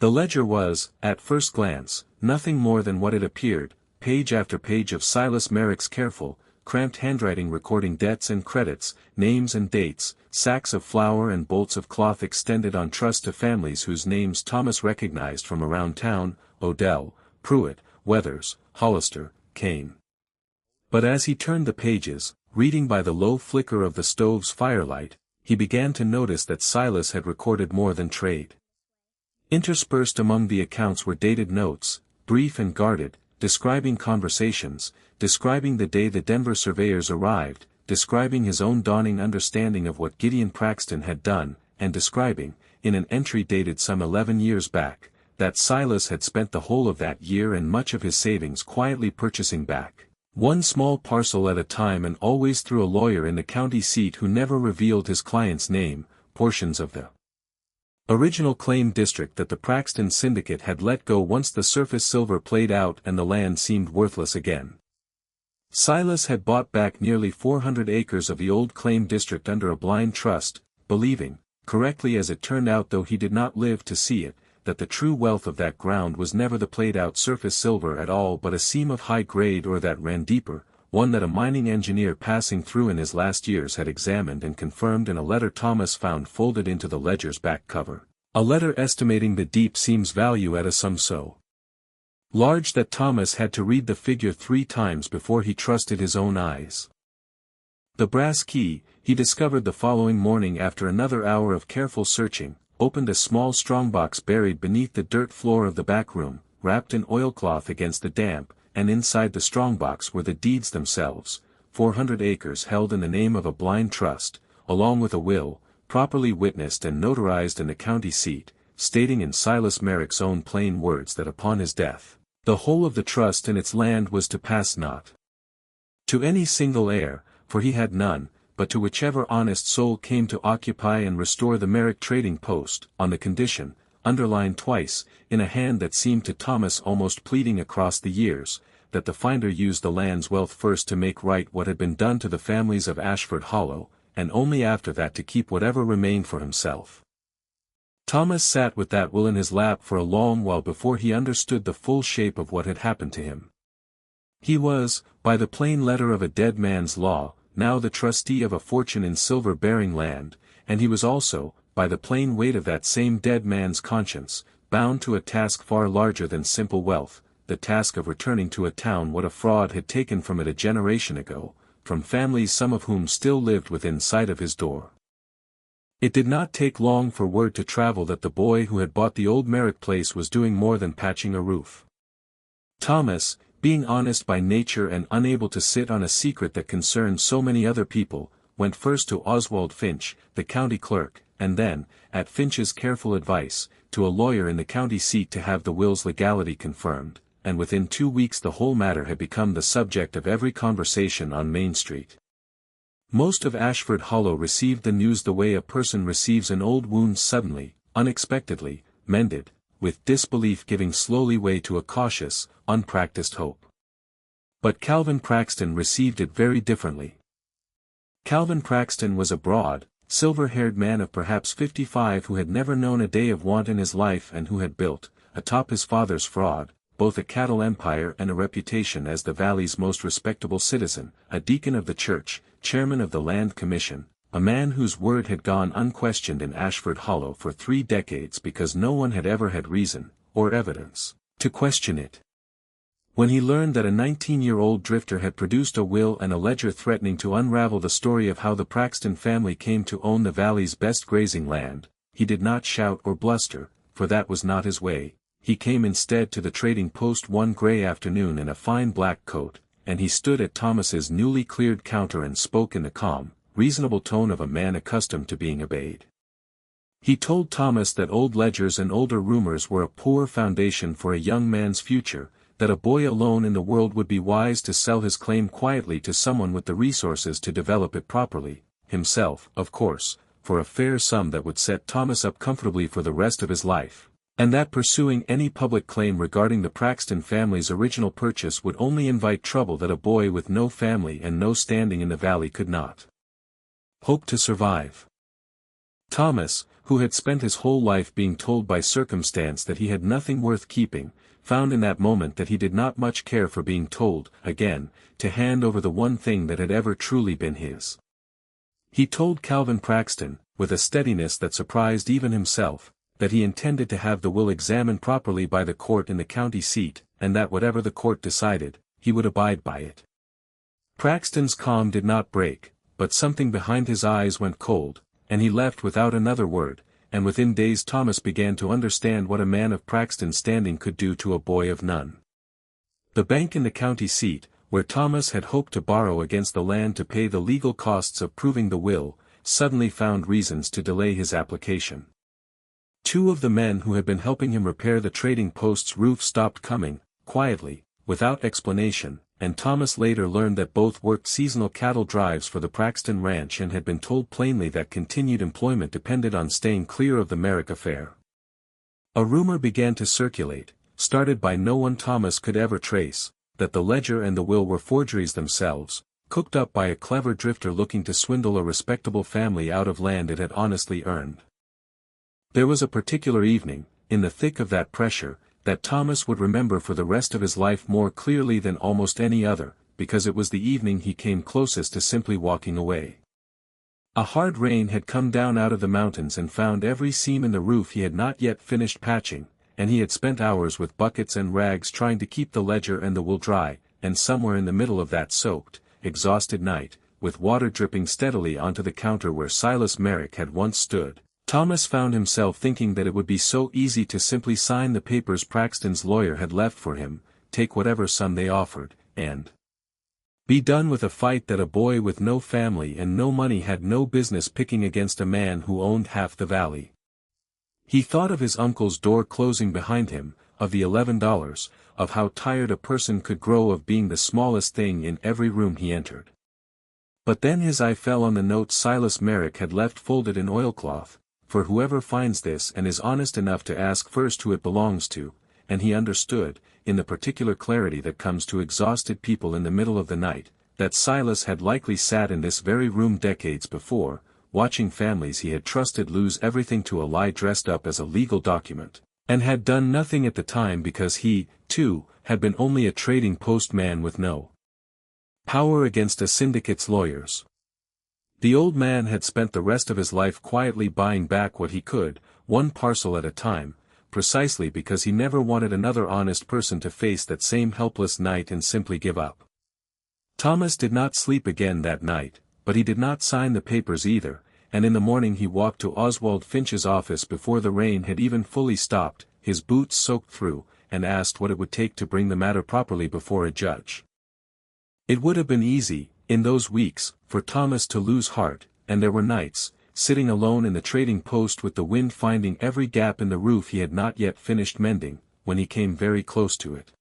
The ledger was, at first glance, nothing more than what it appeared, page after page of Silas Merrick's careful, cramped handwriting recording debts and credits, names and dates, sacks of flour and bolts of cloth extended on trust to families whose names Thomas recognized from around town: Odell, Pruitt, Weathers, Hollister, Kane. But as he turned the pages, reading by the low flicker of the stove's firelight, he began to notice that Silas had recorded more than trade. Interspersed among the accounts were dated notes, brief and guarded, describing conversations, describing the day the Denver surveyors arrived, describing his own dawning understanding of what Gideon Praxton had done, and describing, in an entry dated some 11 years back, that Silas had spent the whole of that year and much of his savings quietly purchasing back, one small parcel at a time and always through a lawyer in the county seat who never revealed his client's name, portions of the original claim district that the Praxton syndicate had let go once the surface silver played out and the land seemed worthless again. Silas had bought back nearly 400 acres of the old claim district under a blind trust, believing, correctly as it turned out though he did not live to see it, that the true wealth of that ground was never the played-out surface silver at all but a seam of high grade ore that ran deeper, one that a mining engineer passing through in his last years had examined and confirmed in a letter Thomas found folded into the ledger's back cover, a letter estimating the deep seam's value at a sum so large that Thomas had to read the figure 3 times before he trusted his own eyes. The brass key, he discovered the following morning after another hour of careful searching, opened a small strongbox buried beneath the dirt floor of the back room, wrapped in oilcloth against the damp, and inside the strongbox were the deeds themselves, 400 acres held in the name of a blind trust, along with a will, properly witnessed and notarized in the county seat, stating in Silas Merrick's own plain words that upon his death, the whole of the trust and its land was to pass not to any single heir, for he had none, but to whichever honest soul came to occupy and restore the Merrick trading post, on the condition, underlined twice, in a hand that seemed to Thomas almost pleading across the years, that the finder used the land's wealth first to make right what had been done to the families of Ashford Hollow, and only after that to keep whatever remained for himself. Thomas sat with that will in his lap for a long while before he understood the full shape of what had happened to him. He was, by the plain letter of a dead man's law, now the trustee of a fortune in silver-bearing land, and he was also, by the plain weight of that same dead man's conscience, bound to a task far larger than simple wealth, the task of returning to a town what a fraud had taken from it a generation ago, from families some of whom still lived within sight of his door. It did not take long for word to travel that the boy who had bought the old Merrick place was doing more than patching a roof. Thomas, being honest by nature and unable to sit on a secret that concerned so many other people, went first to Oswald Finch, the county clerk, and then, at Finch's careful advice, to a lawyer in the county seat to have the will's legality confirmed, and within 2 weeks the whole matter had become the subject of every conversation on Main Street. Most of Ashford Hollow received the news the way a person receives an old wound suddenly, unexpectedly, mended, with disbelief giving slowly way to a cautious, unpracticed hope. But Calvin Praxton received it very differently. Calvin Praxton was a broad, silver-haired man of perhaps 55 who had never known a day of want in his life and who had built, atop his father's fraud, both a cattle empire and a reputation as the valley's most respectable citizen, a deacon of the church, chairman of the land commission, a man whose word had gone unquestioned in Ashford Hollow for 3 decades because no one had ever had reason, or evidence, to question it. When he learned that a 19-year-old drifter had produced a will and a ledger threatening to unravel the story of how the Praxton family came to own the valley's best grazing land, he did not shout or bluster, for that was not his way. He came instead to the trading post one gray afternoon in a fine black coat, and he stood at Thomas's newly cleared counter and spoke in the calm, reasonable tone of a man accustomed to being obeyed. He told Thomas that old ledgers and older rumors were a poor foundation for a young man's future, that a boy alone in the world would be wise to sell his claim quietly to someone with the resources to develop it properly, himself, of course, for a fair sum that would set Thomas up comfortably for the rest of his life, and that pursuing any public claim regarding the Praxton family's original purchase would only invite trouble that a boy with no family and no standing in the valley could not hope to survive. Thomas, who had spent his whole life being told by circumstance that he had nothing worth keeping, found in that moment that he did not much care for being told, again, to hand over the one thing that had ever truly been his. He told Calvin Praxton, with a steadiness that surprised even himself, that he intended to have the will examined properly by the court in the county seat, and that whatever the court decided, he would abide by it. Praxton's calm did not break, but something behind his eyes went cold, and he left without another word, and within days Thomas began to understand what a man of Praxton's standing could do to a boy of none. The bank in the county seat, where Thomas had hoped to borrow against the land to pay the legal costs of proving the will, suddenly found reasons to delay his application. Two of the men who had been helping him repair the trading post's roof stopped coming, quietly, without explanation, and Thomas later learned that both worked seasonal cattle drives for the Praxton Ranch and had been told plainly that continued employment depended on staying clear of the Merrick affair. A rumor began to circulate, started by no one Thomas could ever trace, that the ledger and the will were forgeries themselves, cooked up by a clever drifter looking to swindle a respectable family out of land it had honestly earned. There was a particular evening, in the thick of that pressure, that Thomas would remember for the rest of his life more clearly than almost any other, because it was the evening he came closest to simply walking away. A hard rain had come down out of the mountains and found every seam in the roof he had not yet finished patching, and he had spent hours with buckets and rags trying to keep the ledger and the will dry, and somewhere in the middle of that soaked, exhausted night, with water dripping steadily onto the counter where Silas Merrick had once stood, Thomas found himself thinking that it would be so easy to simply sign the papers Praxton's lawyer had left for him, take whatever sum they offered, and be done with a fight that a boy with no family and no money had no business picking against a man who owned half the valley. He thought of his uncle's door closing behind him, of the $11, of how tired a person could grow of being the smallest thing in every room he entered. But then his eye fell on the note Silas Merrick had left folded in oilcloth, for whoever finds this and is honest enough to ask first who it belongs to, and he understood, in the particular clarity that comes to exhausted people in the middle of the night, that Silas had likely sat in this very room decades before, watching families he had trusted lose everything to a lie dressed up as a legal document, and had done nothing at the time because he, too, had been only a trading post man with no power against a syndicate's lawyers. The old man had spent the rest of his life quietly buying back what he could, one parcel at a time, precisely because he never wanted another honest person to face that same helpless night and simply give up. Thomas did not sleep again that night, but he did not sign the papers either, and in the morning he walked to Oswald Finch's office before the rain had even fully stopped, his boots soaked through, and asked what it would take to bring the matter properly before a judge. It would have been easy, in those weeks, for Thomas to lose heart, and there were nights, sitting alone in the trading post with the wind finding every gap in the roof he had not yet finished mending, when he came very close to it.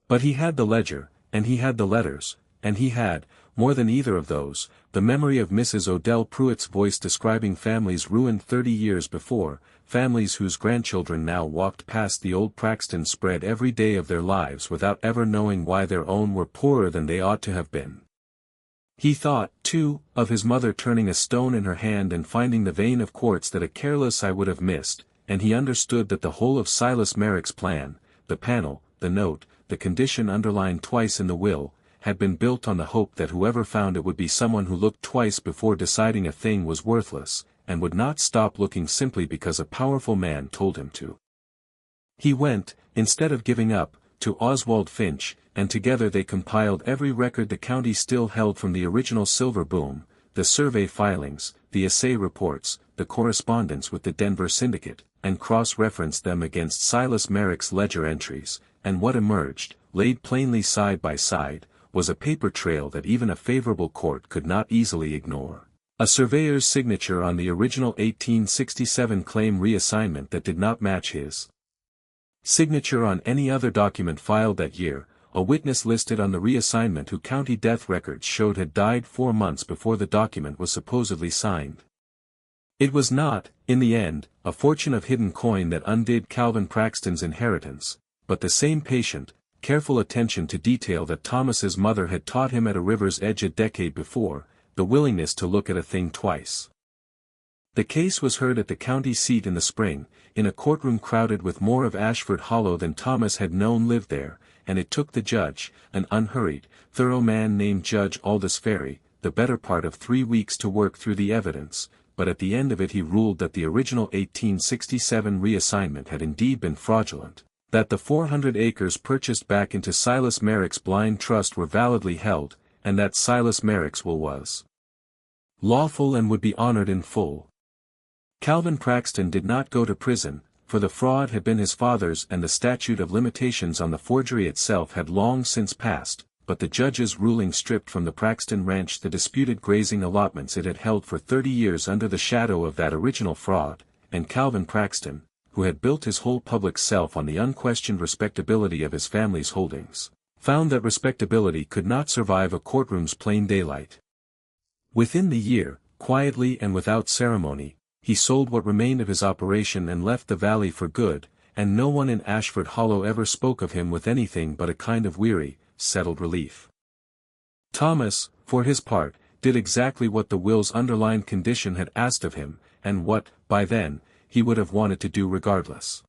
But he had the ledger, and he had the letters, and he had, more than either of those, the memory of Mrs. Odell Pruitt's voice describing families ruined 30 years before, families whose grandchildren now walked past the old Praxton spread every day of their lives without ever knowing why their own were poorer than they ought to have been. He thought, too, of his mother turning a stone in her hand and finding the vein of quartz that a careless eye would have missed, and he understood that the whole of Silas Merrick's plan, the panel, the note, the condition underlined twice in the will, had been built on the hope that whoever found it would be someone who looked twice before deciding a thing was worthless, and would not stop looking simply because a powerful man told him to. He went, instead of giving up, to Oswald Finch, and together they compiled every record the county still held from the original silver boom, the survey filings, the assay reports, the correspondence with the Denver Syndicate, and cross-referenced them against Silas Merrick's ledger entries, and what emerged, laid plainly side by side, was a paper trail that even a favorable court could not easily ignore. A surveyor's signature on the original 1867 claim reassignment that did not match his signature on any other document filed that year, a witness listed on the reassignment who county death records showed had died 4 months before the document was supposedly signed. It was not, in the end, a fortune of hidden coin that undid Calvin Praxton's inheritance, but the same patient, careful attention to detail that Thomas's mother had taught him at a river's edge a decade before, the willingness to look at a thing twice. The case was heard at the county seat in the spring, in a courtroom crowded with more of Ashford Hollow than Thomas had known lived there, and it took the judge, an unhurried, thorough man named Judge Aldous Ferry, the better part of 3 weeks to work through the evidence, but at the end of it he ruled that the original 1867 reassignment had indeed been fraudulent, that the 400 acres purchased back into Silas Merrick's blind trust were validly held, and that Silas Merrick's will was lawful and would be honored in full. Calvin Praxton did not go to prison, for the fraud had been his father's and the statute of limitations on the forgery itself had long since passed, but the judge's ruling stripped from the Praxton ranch the disputed grazing allotments it had held for 30 years under the shadow of that original fraud, and Calvin Praxton, who had built his whole public self on the unquestioned respectability of his family's holdings, found that respectability could not survive a courtroom's plain daylight. Within the year, quietly and without ceremony, he sold what remained of his operation and left the valley for good, and no one in Ashford Hollow ever spoke of him with anything but a kind of weary, settled relief. Thomas, for his part, did exactly what the will's underlined condition had asked of him, and what, by then, he would have wanted to do regardless.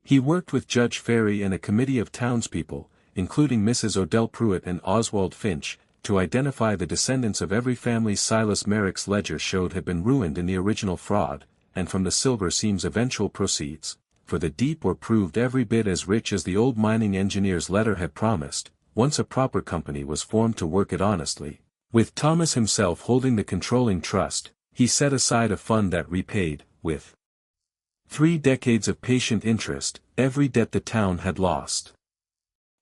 He worked with Judge Ferry and a committee of townspeople, including Mrs. Odell Pruitt and Oswald Finch, to identify the descendants of every family Silas Merrick's ledger showed had been ruined in the original fraud, and from the Silver Seam's eventual proceeds, for the deep were proved every bit as rich as the old mining engineer's letter had promised, once a proper company was formed to work it honestly. With Thomas himself holding the controlling trust, he set aside a fund that repaid, with 3 decades of patient interest, every debt the town had lost.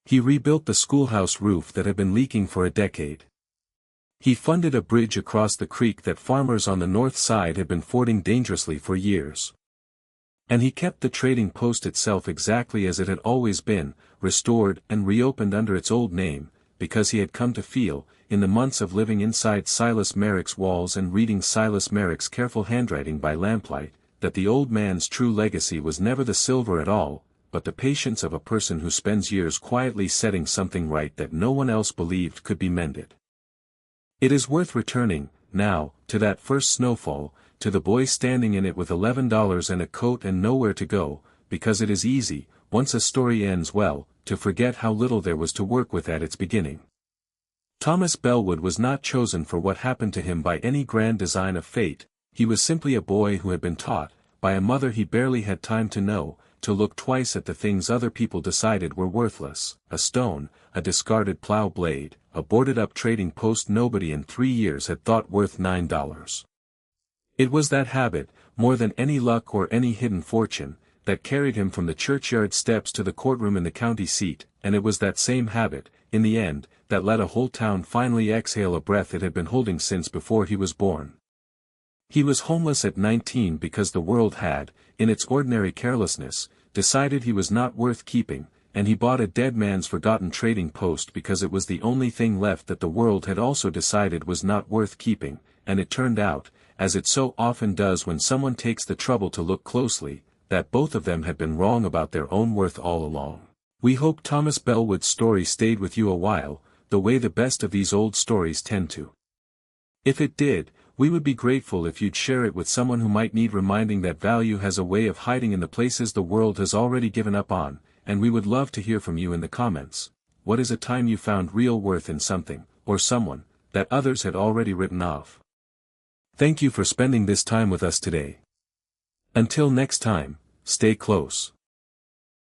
He rebuilt the schoolhouse roof that had been leaking for a decade. He funded a bridge across the creek that farmers on the north side had been fording dangerously for years. And he kept the trading post itself exactly as it had always been, restored and reopened under its old name, because he had come to feel, in the months of living inside Silas Merrick's walls and reading Silas Merrick's careful handwriting by lamplight, that the old man's true legacy was never the silver at all, but the patience of a person who spends years quietly setting something right that no one else believed could be mended. It is worth returning, now, to that first snowfall, to the boy standing in it with $11 and a coat and nowhere to go, because it is easy, once a story ends well, to forget how little there was to work with at its beginning. Thomas Bellwood was not chosen for what happened to him by any grand design of fate, he was simply a boy who had been taught, by a mother he barely had time to know, to look twice at the things other people decided were worthless, a stone, a discarded plow blade, a boarded-up trading post nobody in 3 years had thought worth $9. It was that habit, more than any luck or any hidden fortune, that carried him from the churchyard steps to the courtroom in the county seat, and it was that same habit, in the end, that let a whole town finally exhale a breath it had been holding since before he was born. He was homeless at 19 because the world had, in its ordinary carelessness, decided he was not worth keeping, and he bought a dead man's forgotten trading post because it was the only thing left that the world had also decided was not worth keeping, and it turned out, as it so often does when someone takes the trouble to look closely, that both of them had been wrong about their own worth all along. We hope Thomas Bellwood's story stayed with you a while, the way the best of these old stories tend to. If it did, we would be grateful if you'd share it with someone who might need reminding that value has a way of hiding in the places the world has already given up on, and we would love to hear from you in the comments. What is a time you found real worth in something, or someone, that others had already written off? Thank you for spending this time with us today. Until next time, stay close.